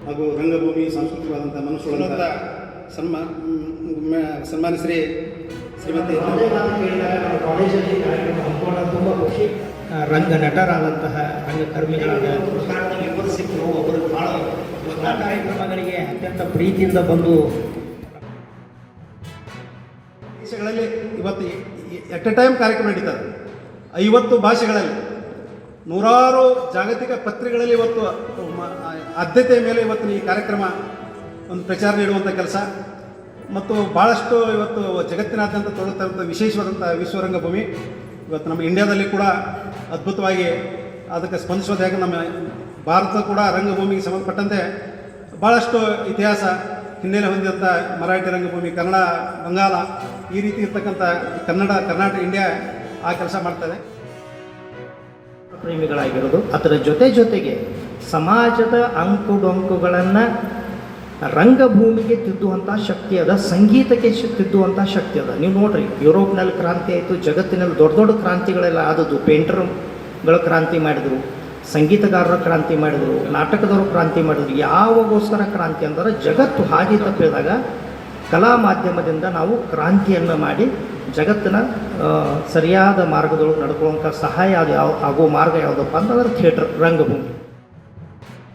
ಹಾಗೂ ರಂಗಭೂಮಿ ಸಾಂಸ್ಕೃತಿಕವಾದಂಥ ಮನಸ್ಸುಗಳಂಥ ಸನ್ಮಾನ ಶ್ರೀಮತಿ ಕಾಲೇಜಲ್ಲಿ ಕಾರ್ಯಕ್ರಮ ಹಮ್ಮಿಕೊಂಡ ತುಂಬ ಖುಷಿ. ರಂಗ ನಟರಾದಂತಹ ರಂಗಕರ್ಮಿಗಳಾದ ಇಬ್ಬರು ಸಿಕ್ಕರು, ಒಬ್ಬರು ಭಾಳ ಕಾರ್ಯಕ್ರಮಗಳಿಗೆ ಅತ್ಯಂತ ಪ್ರೀತಿಯಿಂದ ಬಂದು ದೇಶಗಳಲ್ಲಿ ಇವತ್ತು ಎಟ್ ಎ ಟೈಮ್ ಕಾರ್ಯಕ್ರಮ ನಡೀತದೆ. 50 ಭಾಷೆಗಳಲ್ಲಿ ನೂರಾರು ಜಾಗತಿಕ ಪತ್ರಿಕೆಗಳಲ್ಲಿ ಇವತ್ತು ಆದ್ಯತೆಯ ಮೇಲೆ ಇವತ್ತು ಈ ಕಾರ್ಯಕ್ರಮ ಒಂದು ಪ್ರಚಾರ ನೀಡುವಂಥ ಕೆಲಸ ಮತ್ತು ಭಾಳಷ್ಟು ಇವತ್ತು ಜಗತ್ತಿನಾದ್ಯಂತ ತೊಡಗುತ್ತಿರುವಂಥ ವಿಶೇಷವಾದಂಥ ವಿಶ್ವರಂಗಭೂಮಿ ಇವತ್ತು ನಮ್ಮ ಇಂಡಿಯಾದಲ್ಲಿ ಕೂಡ ಅದ್ಭುತವಾಗಿ ಅದಕ್ಕೆ ಸ್ಪಂದಿಸೋದು. ಯಾಕೆ ನಮ್ಮ ಭಾರತ ಕೂಡ ರಂಗಭೂಮಿಗೆ ಸಂಬಂಧಪಟ್ಟಂತೆ ಭಾಳಷ್ಟು ಇತಿಹಾಸ ಹಿನ್ನೆಲೆ ಹೊಂದಿದಂಥ ಮರಾಠಿ ರಂಗಭೂಮಿ, ಕನ್ನಡ, ಬಂಗಾಲ ಈ ರೀತಿ ಇರ್ತಕ್ಕಂಥ ಕರ್ನಾಟಕ ಇಂಡಿಯಾ ಆ ಕೆಲಸ ಮಾಡ್ತದೆ. ಪ್ರೇಮಿಗಳಾಗಿರೋದು ಅದರ ಜೊತೆಗೆ ಸಮಾಜದ ಅಂಕುಡೊಂಕುಗಳನ್ನು ರಂಗಭೂಮಿಗೆ ತಿದ್ದುವಂಥ ಶಕ್ತಿ ಅದ, ಸಂಗೀತಕ್ಕೆ ತಿದ್ದುವಂಥ ಶಕ್ತಿ ಅದ. ನೀವು ನೋಡ್ರಿ, ಯುರೋಪ್ನಲ್ಲಿ ಕ್ರಾಂತಿ ಆಯಿತು, ಜಗತ್ತಿನಲ್ಲಿ ದೊಡ್ಡ ದೊಡ್ಡ ಕ್ರಾಂತಿಗಳೆಲ್ಲ ಆದದ್ದು. ಪೇಂಟರ್ಗಳ ಕ್ರಾಂತಿ ಮಾಡಿದರು, ಸಂಗೀತಗಾರರ ಕ್ರಾಂತಿ ಮಾಡಿದರು, ನಾಟಕದವರು ಕ್ರಾಂತಿ ಮಾಡಿದರು. ಯಾವಾಗೋಸ್ಕರ ಕ್ರಾಂತಿ ಅಂದರೆ ಜಗತ್ತು ಹಾದಿ ತಪ್ಪಿದಾಗ ಕಲಾ ಮಾಧ್ಯಮದಿಂದ ನಾವು ಕ್ರಾಂತಿಯನ್ನು ಮಾಡಿ ಜಗತ್ತಿನ ಸರಿಯಾದ ಮಾರ್ಗದೊಳಗೆ ನಡ್ಕೊಳ್ಳುವಂಥ ಸಹಾಯ ಅದು ಆಗುವ ಮಾರ್ಗ ಯಾವುದಪ್ಪ ಅಂತಂದ್ರೆ ಥಿಯೇಟರ್, ರಂಗಭೂಮಿ.